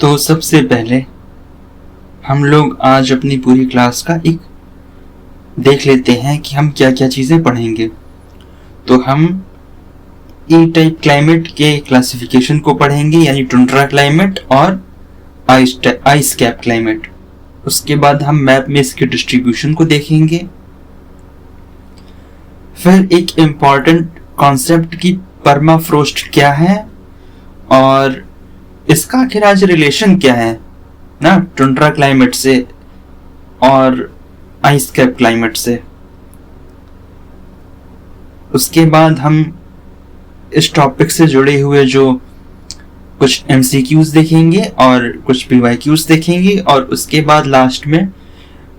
तो सबसे पहले हम लोग आज अपनी पूरी क्लास का एक देख लेते हैं कि हम क्या क्या चीज़ें पढ़ेंगे। तो हम ई टाइप क्लाइमेट के क्लासिफिकेशन को पढ़ेंगे, यानी टुंड्रा क्लाइमेट और आइस कैप क्लाइमेट। उसके बाद हम मैप में इसके डिस्ट्रीब्यूशन को देखेंगे। फिर एक इम्पॉर्टेंट कॉन्सेप्ट की परमाफ्रोस्ट क्या है और इसका आखिर आज रिलेशन क्या है ना टुंड्रा क्लाइमेट से और आइस कैप क्लाइमेट से। उसके बाद हम इस टॉपिक से जुड़े हुए जो कुछ MCQs देखेंगे और कुछ PYQs देखेंगे, और उसके बाद लास्ट में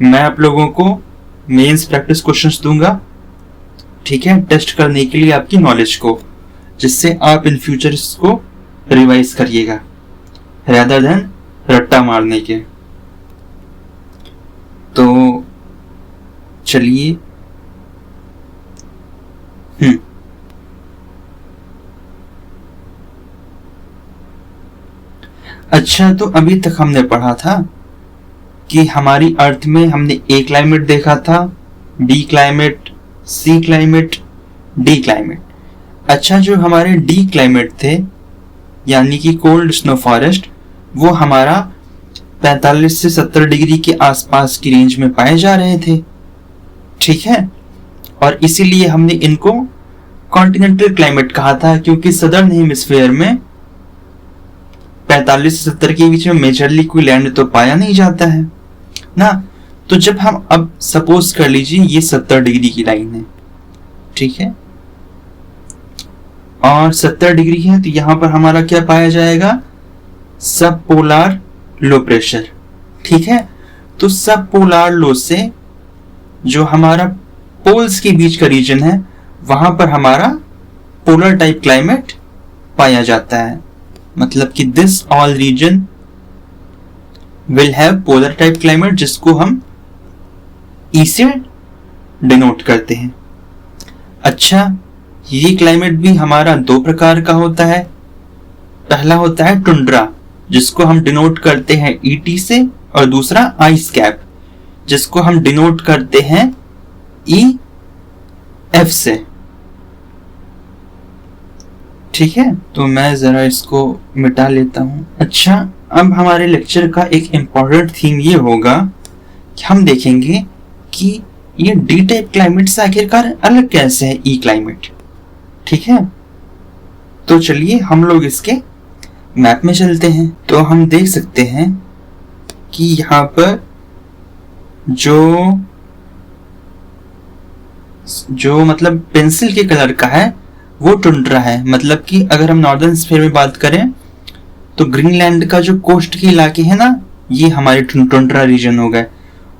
मैं आप लोगों को मेंस प्रैक्टिस क्वेश्चंस दूंगा, ठीक है, टेस्ट करने के लिए आपकी नॉलेज को, जिससे आप इन फ्यूचर इसको रिवाइज करिएगा rather than रट्टा मारने के। तो चलिए अच्छा, तो अभी तक हमने पढ़ा था कि हमारी अर्थ में हमने A क्लाइमेट देखा था, B climate, C climate, D climate. अच्छा, जो हमारे D क्लाइमेट थे यानी कि कोल्ड स्नो फॉरेस्ट, वो हमारा 45 से 70 डिग्री के आसपास की रेंज में पाए जा रहे थे, ठीक है। और इसीलिए हमने इनको कॉन्टिनेंटल क्लाइमेट कहा था, क्योंकि सदर्न हेमिस्फीयर में 45 से 70 के बीच में मेजरली कोई लैंड तो पाया नहीं जाता है ना। तो जब हम अब सपोज कर लीजिए ये 70 डिग्री की लाइन है, ठीक है, और 70 डिग्री है, तो यहां पर हमारा क्या पाया जाएगा, सब पोलार लो प्रेशर, ठीक है। तो सब पोलार लो से जो हमारा पोल्स के बीच का रीजन है, वहां पर हमारा पोलर टाइप क्लाइमेट पाया जाता है। मतलब कि this all region will have polar type climate, जिसको हम ई से डिनोट करते हैं। अच्छा, ये क्लाइमेट भी हमारा दो प्रकार का होता है। पहला होता है टुंड्रा, जिसको हम डिनोट करते हैं ET से, और दूसरा आइस कैप, जिसको हम डिनोट करते हैं EF से, ठीक है। तो मैं जरा इसको मिटा लेता हूं। अच्छा, अब हमारे लेक्चर का एक इंपॉर्टेंट थीम ये होगा कि हम देखेंगे कि ये D टाइप क्लाइमेट से आखिरकार अलग कैसे है E क्लाइमेट, ठीक है। तो चलिए हम लोग इसके मैप में चलते हैं। तो हम देख सकते हैं कि यहाँ पर जो मतलब पेंसिल के कलर का है वो टुंड्रा है। मतलब कि अगर हम नॉर्दर्न स्फीयर में बात करें तो ग्रीनलैंड का जो कोस्ट के इलाके है ना, ये हमारे टुंड्रा रीजन हो गए,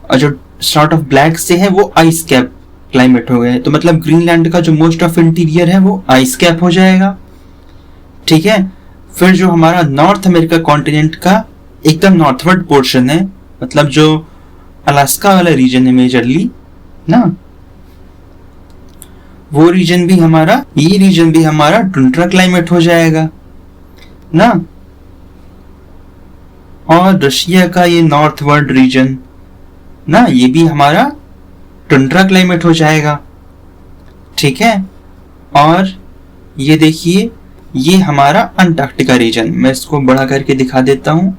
और जो सॉर्ट ऑफ ब्लैक से है वो आइस कैप क्लाइमेट हो गए। तो मतलब ग्रीनलैंड का जो मोस्ट ऑफ इंटीरियर है वो आइस कैप हो जाएगा, ठीक है। फिर जो हमारा नॉर्थ अमेरिका कॉन्टिनेंट का एकदम नॉर्थवर्ड पोर्शन है, मतलब जो अलास्का वाला रीजन है मेजरली ना, वो रीजन भी हमारा, ये रीजन भी हमारा टुंड्रा क्लाइमेट हो जाएगा ना। और रशिया का ये नॉर्थवर्ड रीजन ना, ये भी हमारा टुंड्रा क्लाइमेट हो जाएगा, ठीक है। और ये देखिए, ये हमारा अंटार्कटिका रीजन, मैं इसको बड़ा करके दिखा देता हूं।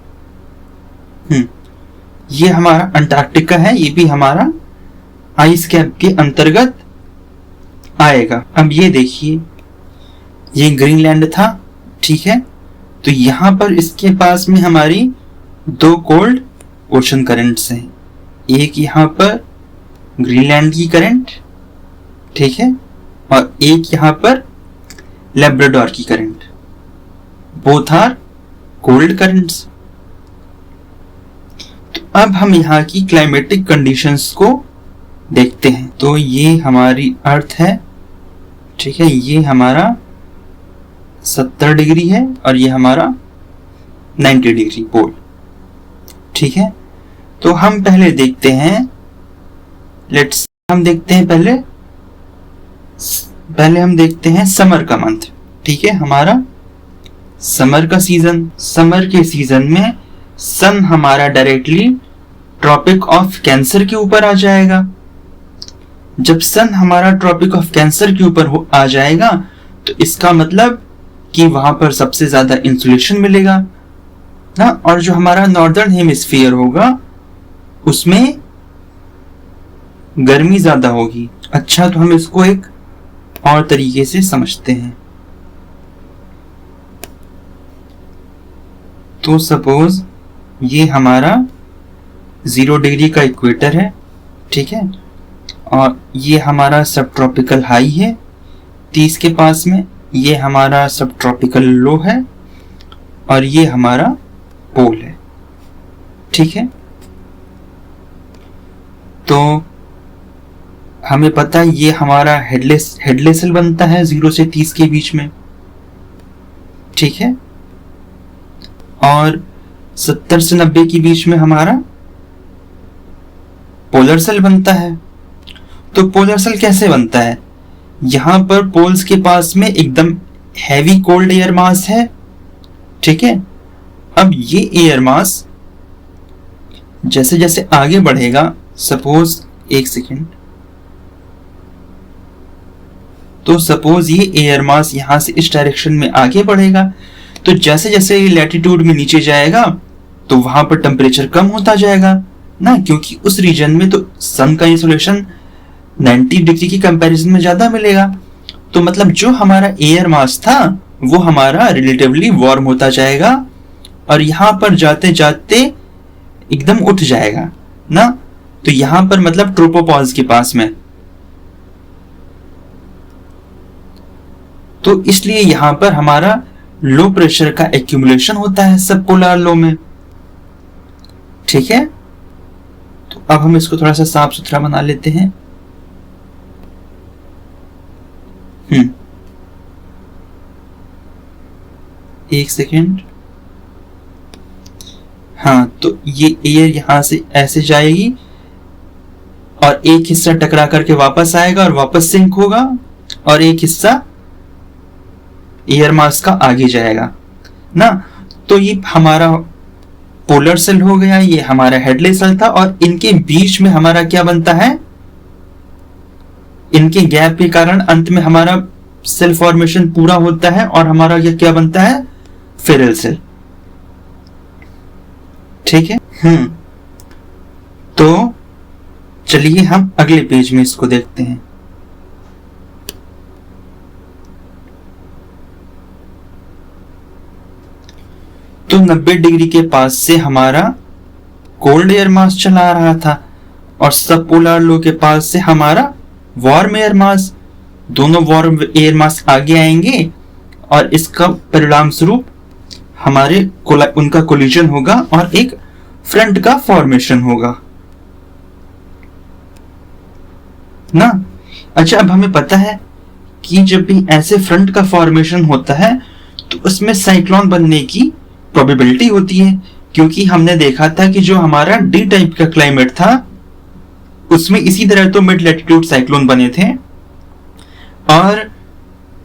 ये हमारा अंटार्कटिका है, ये भी हमारा आइस कैप के अंतर्गत आएगा। अब ये देखिए, ये ग्रीनलैंड था, ठीक है। तो यहां पर इसके पास में हमारी दो कोल्ड ओशन करंट्स हैं, एक यहां पर ग्रीनलैंड की करंट, ठीक है, और एक यहां पर लैब्राडोर की current. Both are cold currents. तो अब हम यहाँ की क्लाइमेटिक कंडीशंस को देखते हैं। तो ये हमारी अर्थ है, ठीक है, ये हमारा 70 डिग्री है और ये हमारा 90 डिग्री पोल, ठीक है। तो हम पहले देखते हैं, हम देखते हैं पहले हम देखते हैं समर का मंथ, ठीक है, हमारा समर का सीजन। समर के सीजन में सन हमारा डायरेक्टली ट्रॉपिक ऑफ कैंसर के ऊपर आ जाएगा। जब सन हमारा ट्रॉपिक ऑफ कैंसर के ऊपर आ जाएगा तो इसका मतलब कि वहां पर सबसे ज्यादा इंसुलेशन मिलेगा ना, और जो हमारा नॉर्दर्न हेमिस्फीयर होगा उसमें गर्मी ज्यादा होगी। अच्छा, तो हम इसको एक और तरीके से समझते हैं। तो सपोज ये हमारा 0 डिग्री का इक्वेटर है, ठीक है, और ये हमारा सब ट्रॉपिकल हाई है 30 के पास में, ये हमारा सब ट्रॉपिकल लो है, और ये हमारा पोल है, ठीक है। तो हमें पता है ये हमारा हेडलेसल बनता है 0 से 30 के बीच में, ठीक है, और 70 से 90 के बीच में हमारा पोलर सेल बनता है। तो पोलर सेल कैसे बनता है? यहां पर पोल्स के पास में एकदम हैवी कोल्ड एयर मास है, ठीक है। अब ये एयर मास जैसे जैसे आगे बढ़ेगा, सपोज एक सेकेंड, तो सपोज ये एयर मास यहां से इस डायरेक्शन में आगे बढ़ेगा, तो जैसे जैसे ये लैटिट्यूड में नीचे जाएगा तो वहां पर टेम्परेचर कम होता जाएगा ना, क्योंकि उस रीजन में तो सन का इंसोलेशन 90 डिग्री की कंपैरिजन में ज्यादा मिलेगा। तो मतलब जो हमारा एयर मास था वो हमारा रिलेटिवली वार्म होता जाएगा और यहां पर जाते जाते एकदम उठ जाएगा ना। तो यहां पर मतलब ट्रोपोपॉज के पास में, तो इसलिए यहां पर हमारा लो प्रेशर का एक्यूमुलेशन होता है सब पोलर लो में, ठीक है। तो अब हम इसको थोड़ा सा साफ सुथरा बना लेते हैं। एक सेकेंड, हाँ, तो ये एयर यहां से ऐसे जाएगी और एक हिस्सा टकरा करके वापस आएगा और वापस सिंक होगा, और एक हिस्सा एयर मास का आगे जाएगा ना। तो ये हमारा पोलर सेल हो गया, ये हमारा हेडलेस सेल था, और इनके बीच में हमारा क्या बनता है, इनके गैप के कारण अंत में हमारा सेल फॉर्मेशन पूरा होता है और हमारा ये क्या बनता है, फेरल सेल, ठीक है। तो चलिए हम अगले पेज में इसको देखते हैं। तो 90 डिग्री के पास से हमारा कोल्ड एयर मास चला आ रहा था और सब पोलर लो के पास से हमारा वार्म एयर मास, दोनों वार्म एयर मास आगे आएंगे और इसका परिणाम स्वरूप हमारे उनका कोलिजन होगा और एक फ्रंट का फॉर्मेशन होगा ना। अच्छा, अब हमें पता है कि जब भी ऐसे फ्रंट का फॉर्मेशन होता है तो उसमें साइक्लोन बनने की प्रोबेबिलिटी होती है, क्योंकि हमने देखा था कि जो हमारा डी टाइप का क्लाइमेट था उसमें इसी तरह तो मिड लैटिट्यूड साइक्लोन बने थे और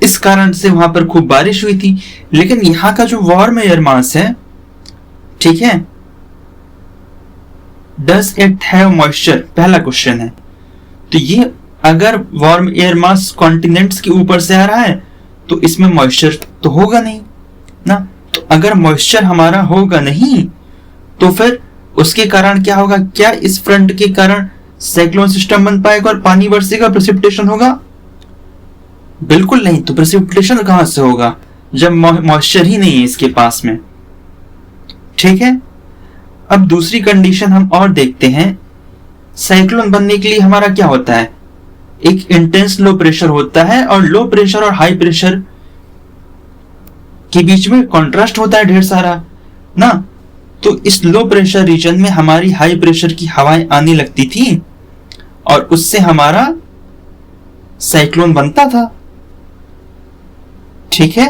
इस कारण से वहां पर खूब बारिश हुई थी। लेकिन यहां का जो वार्म एयर मास है, ठीक है, डज इट हैव मॉइस्चर, पहला क्वेश्चन है। तो ये अगर वार्म एयर मास कॉन्टिनेंट्स के ऊपर से आ रहा है तो इसमें मॉइस्चर तो होगा नहीं ना। तो अगर मॉइस्चर हमारा होगा नहीं तो फिर उसके कारण क्या होगा, क्या इस फ्रंट के कारण साइक्लोन सिस्टम बन पाएगा और पानी बरसेगा, प्रेसिपिटेशन होगा? बिल्कुल नहीं। तो प्रेसिपिटेशन कहां से होगा जब मॉइस्चर ही नहीं है इसके पास में, ठीक है। अब दूसरी कंडीशन हम और देखते हैं। साइक्लोन बनने के लिए हमारा क्या होता है, एक इंटेंस लो प्रेशर होता है और लो प्रेशर और हाई प्रेशर के बीच में कॉन्ट्रास्ट होता है ढेर सारा ना। तो इस लो प्रेशर रीजन में हमारी हाई प्रेशर की हवाएं आने लगती थी और उससे हमारा साइक्लोन बनता था, ठीक है।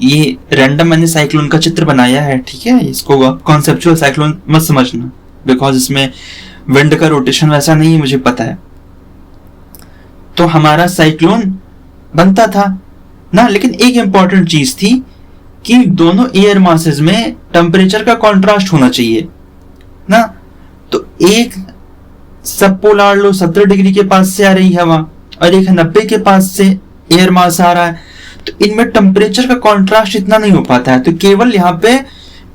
ये रैंडम मैंने साइक्लोन का चित्र बनाया है, ठीक है। इसको कॉन्सेप्चुअल साइक्लोन मत समझना, बिकॉज इसमें विंड का रोटेशन वैसा नहीं है, मुझे पता है। तो हमारा साइक्लोन बनता था ना। लेकिन एक इंपॉर्टेंट चीज थी कि दोनों एयर मासेस में टेम्परेचर का कॉन्ट्रास्ट होना चाहिए ना। तो एक सब पोलार लो 70 डिग्री के पास से आ रही हवा और एक 90 के पास से एयर मास आ रहा है, तो इनमें टेम्परेचर का कॉन्ट्रास्ट इतना नहीं हो पाता है, तो केवल यहाँ पे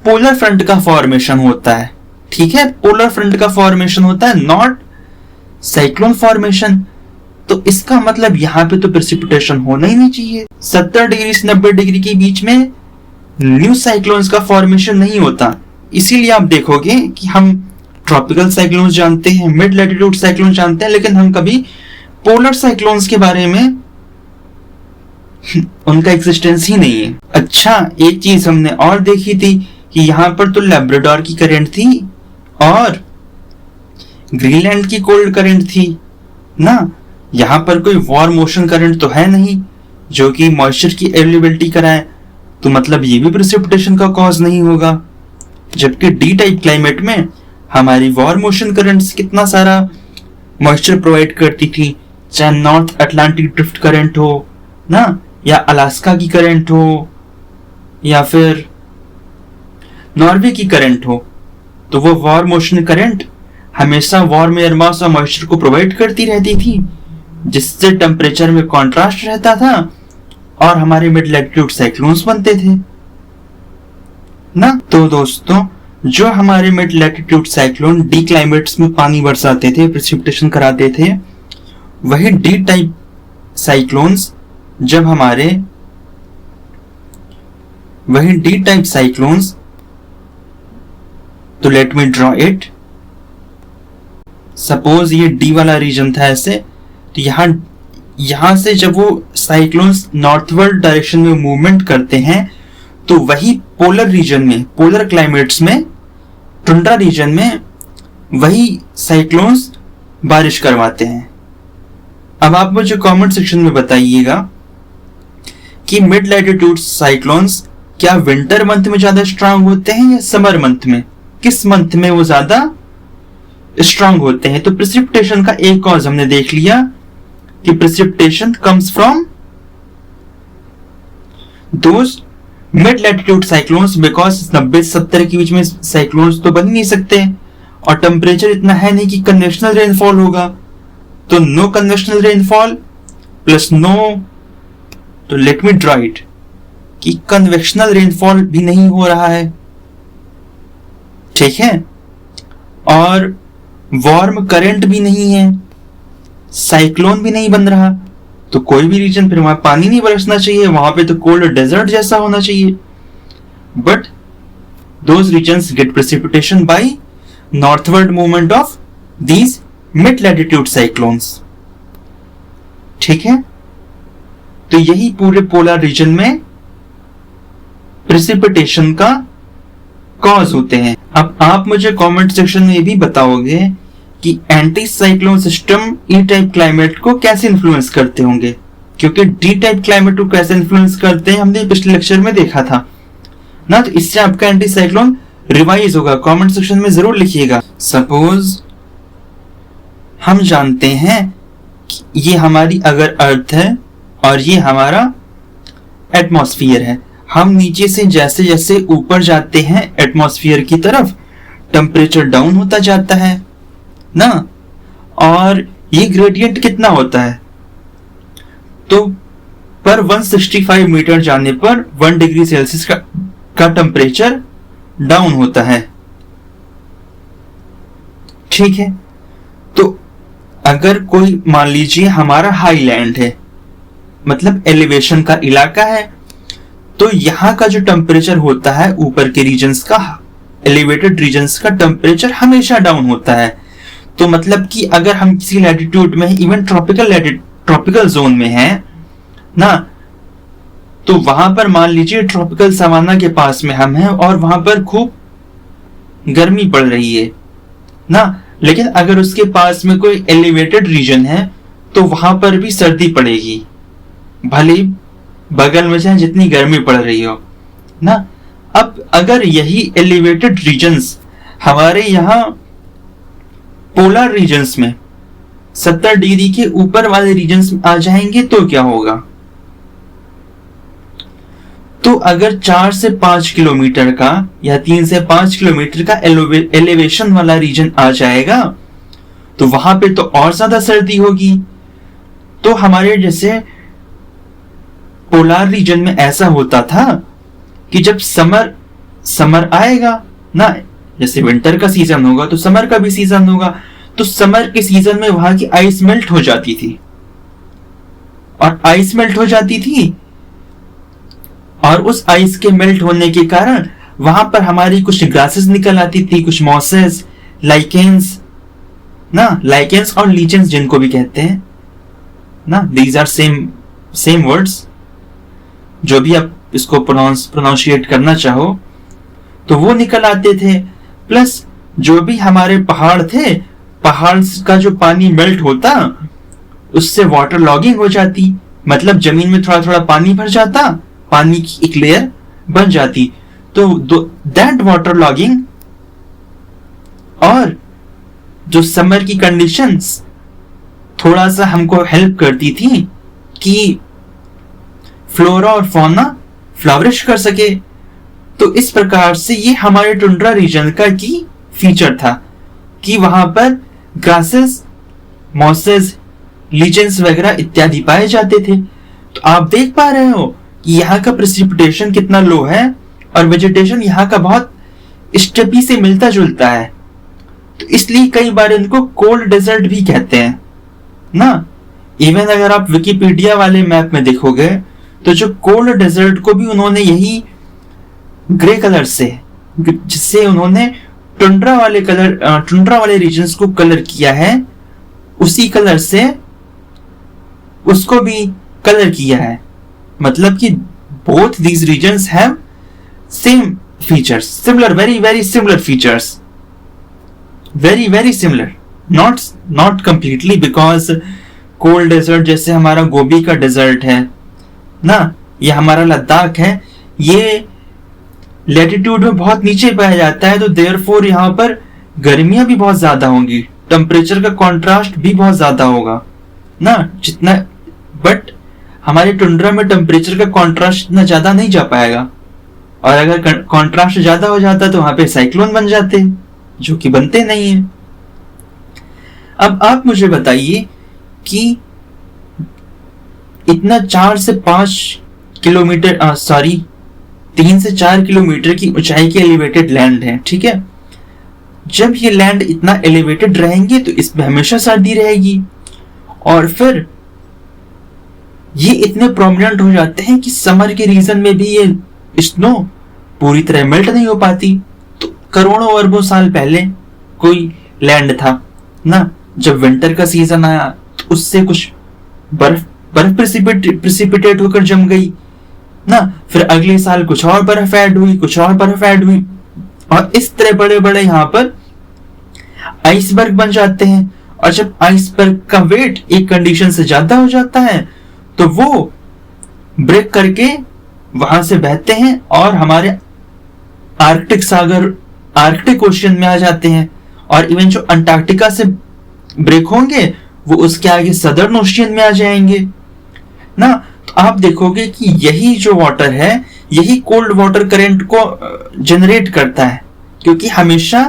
पोलर फ्रंट का फॉर्मेशन होता है। ठीक है, पोलर फ्रंट का फॉर्मेशन होता है, नॉट साइक्लोन फॉर्मेशन। तो इसका मतलब यहाँ पे तो प्रेसिपिटेशन होना ही नहीं चाहिए। 70 डिग्री से 90 डिग्री के बीच में न्यू साइक्लोन्स का फॉर्मेशन नहीं होता। इसीलिए आप देखोगे कि हम ट्रॉपिकल साइक्लोन्स जानते हैं, मिड लैटिट्यूड साइक्लोन जानते हैं, लेकिन हम कभी पोलर साइक्लोन्स के बारे में उनका एग्जिस्टेंस ही नहीं है। अच्छा, एक चीज हमने और देखी थी कि यहाँ पर तो लैब्राडोर की करंट थी और ग्रीनलैंड की कोल्ड करंट थी ना। यहाँ पर कोई वार्म मोशन करंट तो है नहीं जो कि मॉइस्चर की अवेलेबिलिटी कराए, तो मतलब ये भी प्रेसिपिटेशन का कॉज नहीं होगा। जबकि डी टाइप क्लाइमेट में हमारी वार्म मोशन करंट्स कितना सारा मॉइस्चर प्रोवाइड करती थी, चाहे नॉर्थ अटलांटिक ड्रिफ्ट करंट हो ना, या अलास्का की करंट हो, या फिर नॉर्वे की करंट हो, तो वो वार्म मोशन करंट हमेशा वार्म एयर मास और मॉइस्चर को प्रोवाइड करती रहती थी, जिससे टेम्परेचर में कॉन्ट्रास्ट रहता था और हमारे मिड लैटिट्यूड साइक्लोन्स बनते थे ना। तो दोस्तों, जो हमारे mid latitude cyclone D climates में पानी बरसाते थे, प्रेसिपिटेशन कराते थे, वही डी टाइप साइक्लोन्स जब हमारे वही डी टाइप साइक्लोन्स, तो let me draw it. Suppose ये डी वाला रीजन था ऐसे, तो यहां से जब वो साइक्लोन्स नॉर्थवर्ड डायरेक्शन में मूवमेंट करते हैं, तो वही पोलर रीजन में, पोलर क्लाइमेट्स में, टुंड्रा रीजन में वही साइक्लोन्स बारिश करवाते हैं। अब आप मुझे कमेंट सेक्शन में बताइएगा कि मिड लैटिट्यूड साइक्लोन्स क्या विंटर मंथ में ज्यादा स्ट्रांग होते हैं या समर मंथ में, किस मंथ में वो ज्यादा स्ट्रांग होते हैं। तो प्रेसिपिटेशन का एक कॉज हमने देख लिया कि precipitation comes from those mid latitude cyclones, because 90-70 के बीच में साइक्लोन्स तो बन ही नहीं सकते और टेम्परेचर इतना है नहीं कि कन्वेक्शनल रेनफॉल होगा। तो no convectional rainfall plus no, तो लेट मी ड्रॉ इट कि कन्वेक्शनल रेनफॉल भी नहीं हो रहा है। ठीक है, और वार्म करंट भी नहीं है, साइक्लोन भी नहीं बन रहा, तो कोई भी रीजन फिर वहां पानी नहीं बरसना चाहिए, वहां पे तो कोल्ड डेजर्ट जैसा होना चाहिए। But those regions get precipitation by northward movement of these mid latitude cyclones. ठीक है, तो यही पूरे पोलर रीजन में प्रेसिपिटेशन का कॉज होते हैं। अब आप मुझे कमेंट सेक्शन में भी बताओगे कि एंटी साइक्लोन सिस्टम ई टाइप क्लाइमेट को कैसे इन्फ्लुएंस करते होंगे, क्योंकि डी टाइप क्लाइमेट को कैसे इन्फ्लुएंस करते हैं हमने पिछले लेक्चर में देखा था ना। तो इससे आपका एंटी साइक्लोन रिवाइज होगा, कमेंट सेक्शन में जरूर लिखिएगा। सपोज हम जानते हैं कि ये हमारी अगर अर्थ है और ये हमारा एटमॉस्फेयर है, हम नीचे से जैसे जैसे ऊपर जाते हैं एटमॉस्फेयर की तरफ, टेम्परेचर डाउन होता जाता है ना। और ये ग्रेडियंट कितना होता है, तो पर 165 मीटर जाने पर 1 डिग्री सेल्सियस का टेम्परेचर डाउन होता है। ठीक है, तो अगर कोई मान लीजिए हमारा हाईलैंड है, मतलब एलिवेशन का इलाका है, तो यहां का जो टेम्परेचर होता है ऊपर के रीजन्स का, एलिवेटेड रीजन्स का टेम्परेचर हमेशा डाउन होता है। तो मतलब कि अगर हम किसी लैटिट्यूड में, इवन ट्रॉपिकल जोन में है ना, तो वहां पर मान लीजिए ट्रॉपिकल सवाना के पास में हम हैं और वहां पर खूब गर्मी पड़ रही है ना, लेकिन अगर उसके पास में कोई एलिवेटेड रीजन है तो वहां पर भी सर्दी पड़ेगी, भले बगल में चाहे जितनी गर्मी पड़ रही हो ना। अब अगर यही एलिवेटेड रीजन्स हमारे यहाँ पोलर रीजन्स में 70 डिग्री के ऊपर वाले रीजन्स में आ जाएंगे तो क्या होगा, तो तो अगर 4 से 5 किलोमीटर का या 3 से 5 किलोमीटर का एलिवेशन वाला रीजन आ जाएगा तो वहां पे तो और ज्यादा सर्दी होगी। तो हमारे जैसे पोलार रीजन में ऐसा होता था कि जब समर आएगा ना, जैसे विंटर का सीजन होगा तो समर का भी सीजन होगा, तो समर के सीजन में वहां की आइस मेल्ट हो जाती थी, और आइस मेल्ट हो जाती थी और उस आइस के मेल्ट होने के कारण वहां पर हमारी कुछ ग्रासेस निकल आती थी, कुछ मॉसेस, लाइकेंस ना, लाइकेंस और लीचेंस जिनको भी कहते हैं ना, दीज आर सेम वर्ड्स, जो भी आप इसको प्रोनाउंशिएट करना चाहो तो वो निकल आते थे। प्लस जो भी हमारे पहाड़ थे, पहाड़ का जो पानी मेल्ट होता उससे वाटर लॉगिंग हो जाती, मतलब जमीन में थोड़ा थोड़ा पानी भर जाता, पानी की एक लेयर बन जाती। तो दैट वाटर लॉगिंग और जो समर की कंडीशंस थोड़ा सा हमको हेल्प करती थी कि फ्लोरा और फौना फ्लावरिश कर सके। तो इस प्रकार से ये हमारे टुंड्रा रीजन का की फीचर था कि वहां पर ग्रासेस, मॉसेस, लीजेंस वगैरह इत्यादि पाए जाते थे। तो आप देख पा रहे हो कि यहाँ का प्रेसिपिटेशन कितना लो है और वेजिटेशन यहाँ का बहुत स्टेपी से मिलता जुलता है। तो इसलिए कई बार इनको कोल्ड डेजर्ट भी कहते हैं ना। इवन अगर आप विकिपीडिया वाले मैप में देखोगे तो जो कोल्ड डेजर्ट को भी उन्होंने यही ग्रे कलर से, जिससे उन्होंने टुंड्रा वाले रीजन्स को कलर किया है, उसी कलर से उसको भी कलर किया है। मतलब कि both these regions have same features, similar, very similar features, very similar, not completely, because cold desert जैसे हमारा गोबी का डेजर्ट है ना, ये हमारा लद्दाख है, ये लैटिट्यूड में बहुत नीचे पाया जाता है, तो देयरफॉर यहाँ पर गर्मियां भी बहुत ज्यादा होंगी, टेम्परेचर का कॉन्ट्रास्ट भी बहुत ज्यादा होगा ना जितना, बट हमारे टुंड्रा में टेम्परेचर का कॉन्ट्रास्ट इतना ज्यादा नहीं जा पाएगा, और अगर कॉन्ट्रास्ट ज्यादा हो जाता तो वहां पे साइक्लोन बन जाते, जो कि बनते नहीं है। अब आप मुझे बताइए कि इतना 4 से 5 किलोमीटर 3 से 4 किलोमीटर की ऊंचाई की एलिवेटेड लैंड है, ठीक है। जब ये लैंड इतना एलिवेटेड रहेंगे तो इसमें हमेशा सर्दी रहेगी, और फिर ये इतने प्रोमिनेंट हो जाते हैं कि समर के रीजन में भी ये स्नो पूरी तरह मेल्ट नहीं हो पाती। तो करोड़ों अरबों साल पहले कोई लैंड था ना, जब विंटर का सीजन आया तो उससे कुछ बर्फ प्रेसिपिटेट होकर जम गई ना, फिर अगले साल कुछ और बर्फ ऐड हुई, कुछ और बर्फ ऐड हुई, और इस तरह बड़े बड़े यहाँ पर आइसबर्ग बन जाते हैं। और जब आइसबर्ग का वेट एक कंडीशन से ज्यादा हो जाता है तो वो ब्रेक करके वहां से बहते हैं और हमारे आर्कटिक सागर, आर्कटिक ओशियन में आ जाते हैं, और इवन जो अंटार्कटिका से ब्रेक होंगे वो उसके आगे सदर्न ओशियन में आ जाएंगे ना। तो आप देखोगे कि यही जो वाटर है, यही कोल्ड वाटर करंट को जनरेट करता है, क्योंकि हमेशा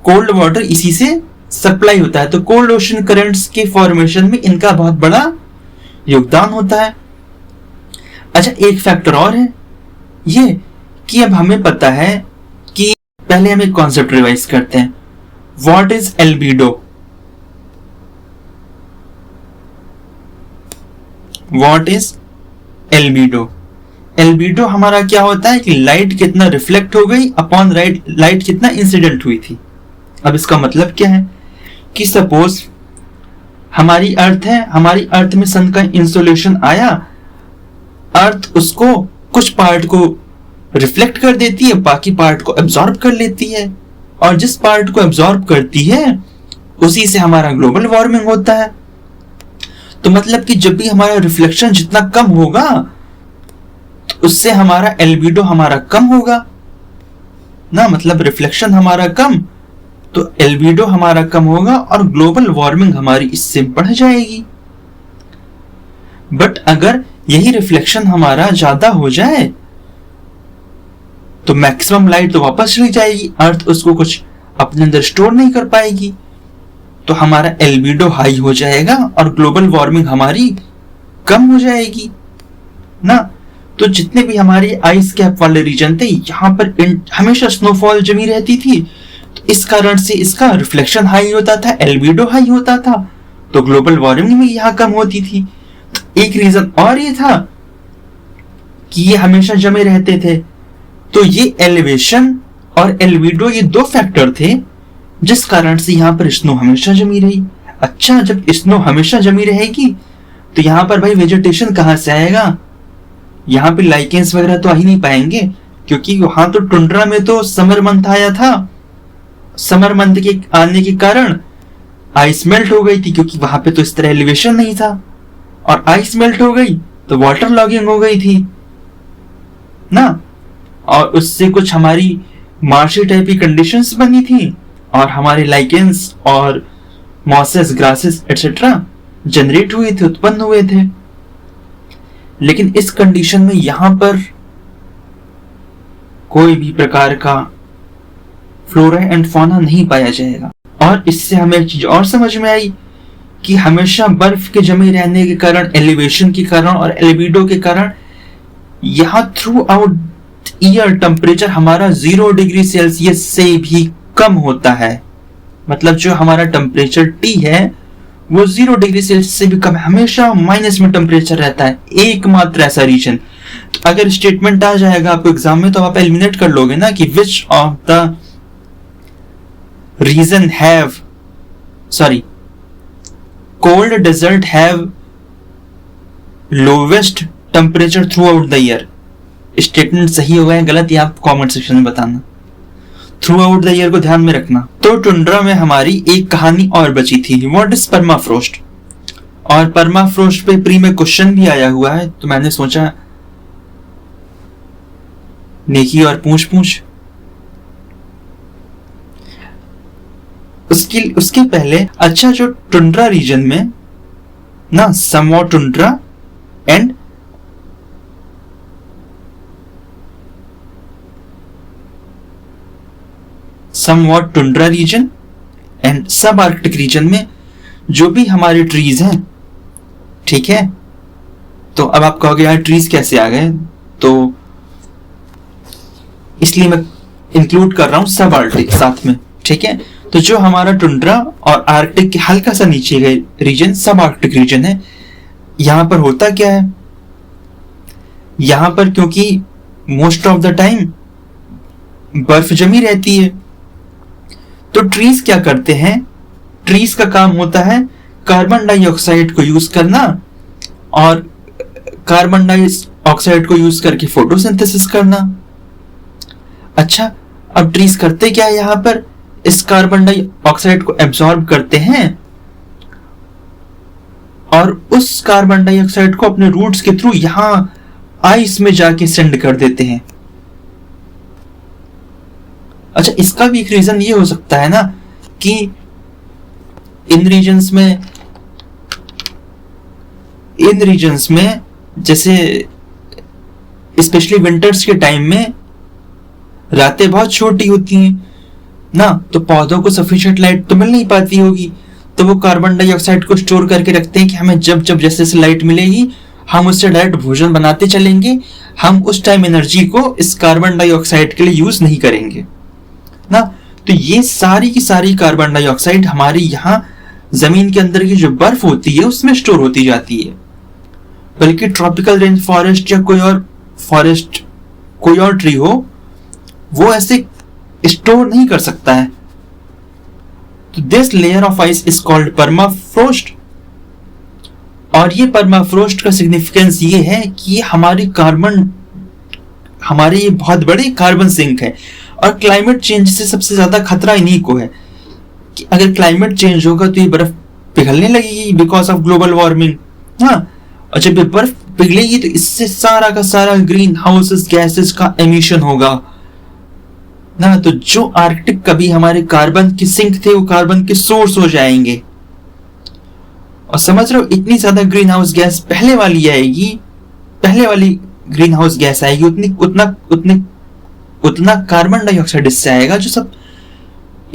कोल्ड वाटर इसी से सप्लाई होता है। तो कोल्ड ओशन करंट्स के फॉर्मेशन में इनका बहुत बड़ा योगदान होता है। अच्छा, एक फैक्टर और है ये कि अब हमें पता है कि पहले हम एक कॉन्सेप्ट रिवाइज करते हैं। What is albedo? What is albedo? Albedo हमारा क्या होता है कि लाइट कितना रिफ्लेक्ट हो गई अपॉन लाइट कितना इंसिडेंट हुई थी। अब इसका मतलब क्या है कि सपोज हमारी अर्थ है, हमारी अर्थ में सन का इंसोलेशन आया, अर्थ उसको कुछ पार्ट को रिफ्लेक्ट कर देती है, बाकी पार्ट को एब्जॉर्ब कर लेती है, और जिस पार्ट को एब्जॉर्ब करती है उसी से हमारा ग्लोबल वार्मिंग होता है। तो मतलब कि जब भी हमारा रिफ्लेक्शन जितना कम होगा तो उससे हमारा एल्बिडो हमारा कम होगा ना, मतलब रिफ्लेक्शन हमारा कम तो एल्बिडो हमारा कम होगा और ग्लोबल वार्मिंग हमारी इससे बढ़ जाएगी। बट अगर यही रिफ्लेक्शन हमारा ज्यादा हो जाए तो मैक्सिमम लाइट तो वापस चली जाएगी, अर्थ उसको कुछ अपने अंदर स्टोर नहीं कर पाएगी, तो हमारा एल्बिडो हाई हो जाएगा और ग्लोबल वार्मिंग हमारी कम हो जाएगी ना। तो जितने भी हमारे आइस कैप वाले रीजन थे, यहाँ पर हमेशा स्नोफॉल जमी रहती थी, तो इस कारण से इसका रिफ्लेक्शन हाई होता था, एल्बिडो हाई होता था, तो ग्लोबल वार्मिंग भी यहाँ कम होती थी। तो एक रीजन और ये था कि ये हमेशा जमे रहते थे, तो ये एलिवेशन और एल्बिडो ये दो फैक्टर थे जिस कारण से यहाँ पर स्नो हमेशा जमी रही। अच्छा, जब स्नो हमेशा जमी रहेगी तो यहाँ पर भाई वेजिटेशन कहाँ से आएगा? यहाँ पे लाइकेंस वगैरह तो आ ही नहीं पाएंगे, क्योंकि वहां तो टुंड्रा में तो समर मंथ आया था, समर मंथ के आने के कारण आइस मेल्ट हो गई थी, क्योंकि वहां पे तो इस तरह एलिवेशन नहीं था, और आइस मेल्ट हो गई तो वाटर लॉगिंग हो गई थी ना, और उससे कुछ हमारी मार्शी टाइप की कंडीशंस बनी थी, और हमारे लाइकेंस और मॉसेस, ग्रासेस एटसेट्रा जनरेट हुए थे, उत्पन्न हुए थे। लेकिन इस कंडीशन में यहां पर कोई भी प्रकार का फ्लोरा एंड फौना नहीं पाया जाएगा। और इससे हमें एक चीज और समझ में आई कि हमेशा बर्फ के जमे रहने के कारण, एलिवेशन के कारण और एल्बिडो के कारण यहां थ्रू आउट ईयर टेम्परेचर हमारा 0 डिग्री सेल्सियस से भी कम होता है। मतलब जो हमारा टेम्परेचर टी है वो 0 डिग्री सेल्सियस से भी कम, हमेशा माइनस में टेम्परेचर रहता है, एकमात्र ऐसा रीजन। अगर स्टेटमेंट आ जाएगा आपको एग्जाम में तो आप एलिमिनेट कर लोगे ना कि which of the region have, sorry, cold desert have lowest temperature throughout the year. Statement सही होगा या गलत, ये आप कमेंट सेक्शन में बताना। थ्रू आउट द ईयर को ध्यान में रखना। तो टुंड्रा में हमारी एक कहानी और बची थी, व्हाट इज परमाफ्रोस्ट। और परमाफ्रोस्ट पे प्री में क्वेश्चन भी आया हुआ है, तो मैंने सोचा नेकी और पूछ उसके पहले, अच्छा, जो टुंड्रा रीजन में ना somewhat tundra and somewhat tundra region and सब आर्कटिक रीजन में जो भी हमारे ट्रीज हैं, ठीक है। तो अब आप कहोगे यार ट्रीज कैसे आ गए, तो इसलिए मैं इंक्लूड कर रहा हूं सब आर्कटिक साथ में, ठीक है। तो जो हमारा टुंड्रा और आर्कटिक के हल्का सा नीचे गए रीजन सब आर्कटिक रीजन है, यहां पर होता क्या है, यहां पर क्योंकि मोस्ट ऑफ द टाइम बर्फ जमी रहती है, तो ट्रीज क्या करते हैं, ट्रीज का काम होता है कार्बन डाइऑक्साइड को यूज करना, और कार्बन डाइऑक्साइड को यूज करके फोटोसिंथेसिस करना। अच्छा, अब ट्रीज करते क्या है, यहां पर इस कार्बन डाइऑक्साइड को एब्सॉर्ब करते हैं और उस कार्बन डाइऑक्साइड को अपने रूट्स के थ्रू यहां आइस में जाके सेंड कर देते हैं। अच्छा, इसका भी एक रीजन ये हो सकता है ना कि इन रीजन्स में जैसे स्पेशली विंटर्स के टाइम में रातें बहुत छोटी होती हैं ना, तो पौधों को सफिशिएंट लाइट तो मिल नहीं पाती होगी, तो वो कार्बन डाइऑक्साइड को स्टोर करके रखते हैं कि हमें जब जब जैसे जैसे लाइट मिलेगी हम उससे डायरेक्ट भोजन बनाते चलेंगे, हम उस टाइम एनर्जी को इस कार्बन डाइऑक्साइड के लिए यूज नहीं करेंगे ना। तो ये सारी की सारी कार्बन डाइऑक्साइड हमारी यहाँ जमीन के अंदर की जो बर्फ होती है उसमें स्टोर होती जाती है। बल्कि ट्रॉपिकल रेन फॉरेस्ट या कोई और ट्री हो, वो ऐसे स्टोर नहीं कर सकता है। तो this layer of ice is called permafrost. और ये परमाफ्रोस्ट का सिग्निफिकेंस ये है कि हमारे ये बहुत बड़े कार्बन सिंक है, और क्लाइमेट चेंज से सबसे ज्यादा खतरा इन्हीं को है कि अगर क्लाइमेट चेंज होगा तो ये बर्फ पिघलने लगेगी बिकॉज ऑफ ग्लोबल वार्मिंग, हाँ। और जब ये बर्फ पिघलेगी तो इससे सारा का सारा ग्रीन हाउसेस गैसेस का एमिशन होगा ना। तो जो आर्कटिक कभी हमारे कार्बन के सिंक थे वो कार्बन के सोर्स हो जाएंगे। और समझ रहे हो, इतनी ज्यादा ग्रीन हाउस गैस पहले वाली ग्रीन हाउस गैस आएगी, उतना कार्बन डाइऑक्साइड इससे आएगा जो सब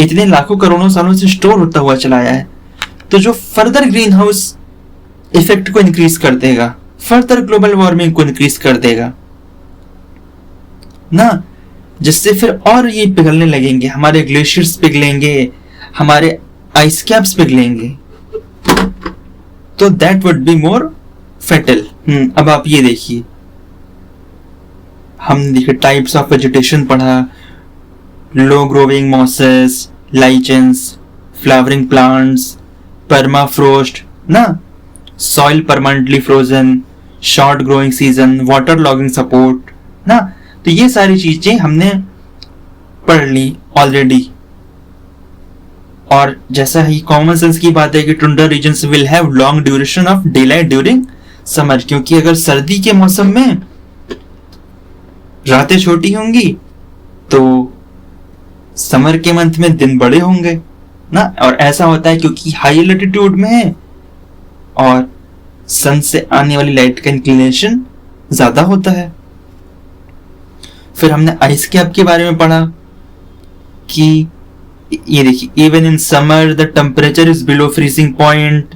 इतने लाखों करोड़ों सालों से स्टोर होता हुआ चला आया है, तो जो फर्दर ग्रीन हाउस इफेक्ट को इंक्रीज कर देगा, फर्दर ग्लोबल वार्मिंग को इंक्रीज कर देगा ना, जिससे फिर और ये पिघलने लगेंगे, हमारे ग्लेशियर्स पिघलेंगे, हमारे आइस कैप्स पिघलेंगे, तो that would be more fatal. अब आप ये देखिए, हमने देखिए टाइप्स ऑफ वेजिटेशन पढ़ा, low growing mosses, lichens, flowering plants, permafrost ना, soil permanently frozen, short growing season, water logging support ना, तो ये सारी चीजें हमने पढ़ ली ऑलरेडी। और जैसा ही कॉमन सेंस की बात है कि tundra regions will have long duration of daylight during summer, क्योंकि अगर सर्दी के मौसम में रातें छोटी होंगी तो समर के मंथ में दिन बड़े होंगे ना, और ऐसा होता है क्योंकि हाई लैटिट्यूड में है और सन से आने वाली लाइट का इंक्लिनेशन ज्यादा होता है। फिर हमने आइस कैप के बारे में पढ़ा कि ये देखिए, even in summer the temperature is below freezing point,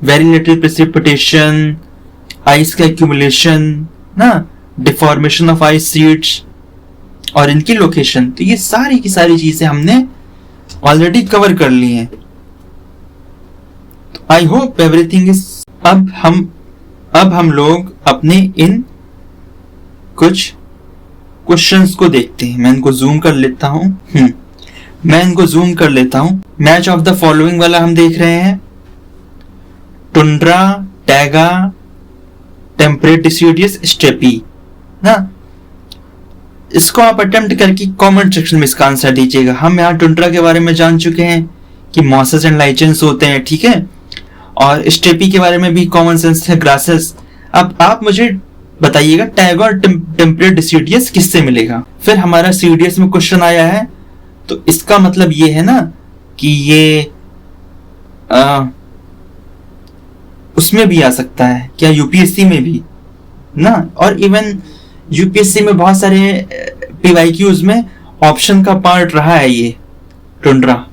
very little precipitation, ice का एक्यूमुलेशन ना, डिफॉर्मेशन ऑफ आइस शीट्स और इनकी लोकेशन, तो ये सारी की सारी चीजें हमने ऑलरेडी कवर कर ली हैं। तो आई होप एवरीथिंग इज, अब हम लोग अपने इन कुछ क्वेश्चंस को देखते हैं। मैं इनको जूम कर लेता हूं। मैच ऑफ द फॉलोइंग वाला हम देख रहे हैं, tundra, taiga, temperate deciduous, steppe ना। इसको आप अटेम्प्ट करके कमेंट सेक्शन में इसका आंसर दीजिएगा। हम यहाँ टुंड्रा के बारे में जान चुके हैं कि मॉसेस एंड लाइचेंस होते हैं, ठीक है, और स्टेपी के बारे में भी कॉमन सेंस है, ग्रासेस। अब आप मुझे बताइएगा टैगा और टेम्परेट डिसिडियस किससे मिलेगा। फिर हमारा सीडीएस में क्वेश्चन आया है, तो इसका मतलब ये है ना कि ये उसमें भी आ सकता है, क्या यूपीएससी में भी ना, और इवन यूपीएससी में बहुत सारे पीवाईक्यूज में ऑप्शन का पार्ट रहा है ये tundra.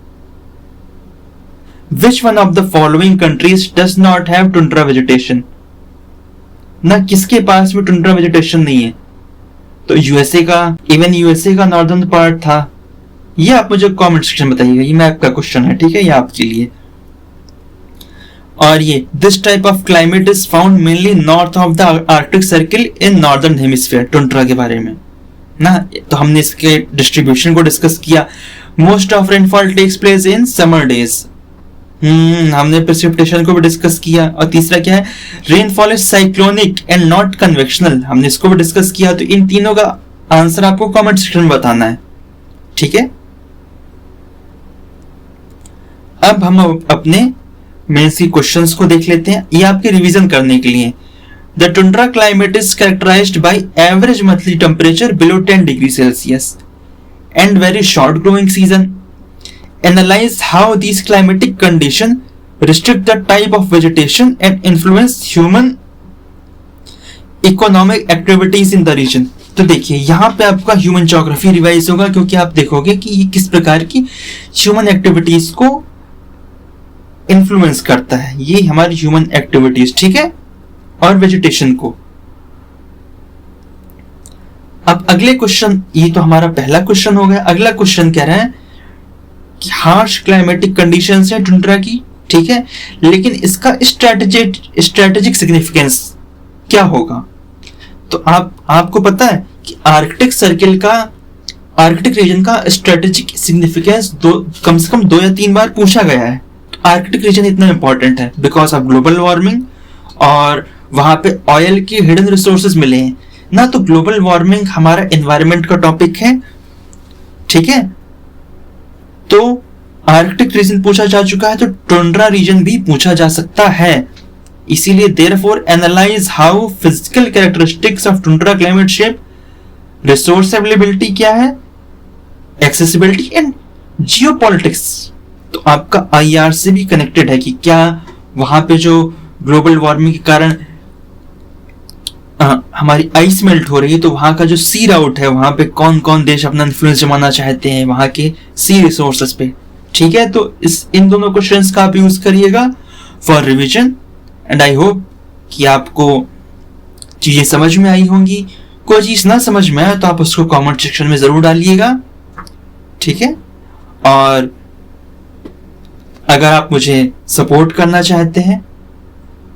Which one of the following countries does not have tundra vegetation? ना किसके पास में टुंड्रा वेजिटेशन नहीं है, तो यूएसए का, इवन यूएसए का नॉर्दर्न पार्ट था। ये आप मुझे कमेंट सेक्शन बताइएगा, ये मैप का क्वेश्चन है, ठीक है, ये आपके लिए। और ये this type of climate is found mainly north of the Arctic circle in northern hemisphere, tundra के बारे में ना। तो हमने इसके डिस्ट्रीब्यूशन को डिस्कस किया। Most of rainfall takes place in summer days, हमने प्रेसिपिटेशन को भी डिस्कस किया। और तीसरा क्या है, rainfall is cyclonic and not convectional, हमने इसको भी डिस्कस किया। तो इन तीनों का आंसर आपको कमेंट सेक्शन में बताना है, ठीक है। अब हम अपने मेंस की क्वेश्चंस को देख लेते हैं, ये आपके रिवीजन करने के लिए। The tundra climate is characterised by average monthly temperature below 10 degree Celsius and very short growing season. Analyze how these climatic conditions restrict the type of vegetation and influence human economic activities in the region। तो देखिए यहाँ पे आपका human geography revise होगा, क्योंकि आप देखोगे कि ये किस प्रकार की ह्यूमन एक्टिविटीज को इन्फ्लुएंस करता है, ये हमारी ह्यूमन एक्टिविटीज, ठीक है, और वेजिटेशन को। अब अगले क्वेश्चन, ये तो हमारा पहला क्वेश्चन हो गया। अगला क्वेश्चन कह रहे हैं कि हार्श क्लाइमेटिक कंडीशंस है टुंड्रा की, ठीक है, लेकिन इसका स्ट्रेटेजिक सिग्निफिकेंस क्या होगा। तो आपको पता है कि आर्कटिक सर्किल का, आर्कटिक रीजन का स्ट्रेटेजिक सिग्निफिकेंस कम से कम 2 या 3 बार पूछा गया है। तो आर्कटिक रीजन इतना इंपॉर्टेंट है बिकॉज ऑफ ग्लोबल वार्मिंग, और वहां पे ऑयल की हिडन रिसोर्सेज मिले हैं ना। तो ग्लोबल वार्मिंग हमारा एनवायरमेंट का टॉपिक है, ठीक है। तो आर्कटिक रीजन पूछा जा चुका है, तो टुंड्रा रीजन भी पूछा जा सकता है। इसीलिए therefore analyse how physical characteristics of tundra climate shape resource availability क्या है, एक्सेसिबिलिटी एंड जियोपॉलिटिक्स। तो आपका आईआर से भी कनेक्टेड है कि क्या वहां पे जो ग्लोबल वार्मिंग के कारण हमारी आइस मेल्ट हो रही है, तो वहां का जो सी राउट है, वहां पे कौन कौन देश अपना इन्फ्लुएंस जमाना चाहते हैं वहां के सी रिसोर्सेस पे। ठीक है, तो इन दोनों क्वेश्चंस का आप यूज करिएगा for revision, and I hope कि आपको चीजें समझ में आई होंगी। कोई चीज ना समझ में आए तो आप उसको कमेंट सेक्शन में जरूर डालिएगा। ठीक है, और अगर आप मुझे सपोर्ट करना चाहते हैं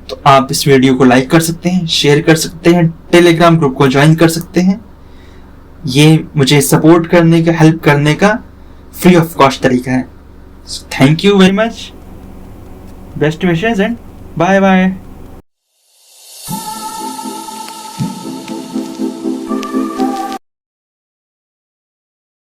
तो आप इस वीडियो को लाइक कर सकते हैं, शेयर कर सकते हैं, टेलीग्राम ग्रुप को ज्वाइन कर सकते हैं। ये मुझे सपोर्ट करने का, हेल्प करने का फ्री ऑफ कॉस्ट तरीका है। Thank you very much, best wishes and bye bye.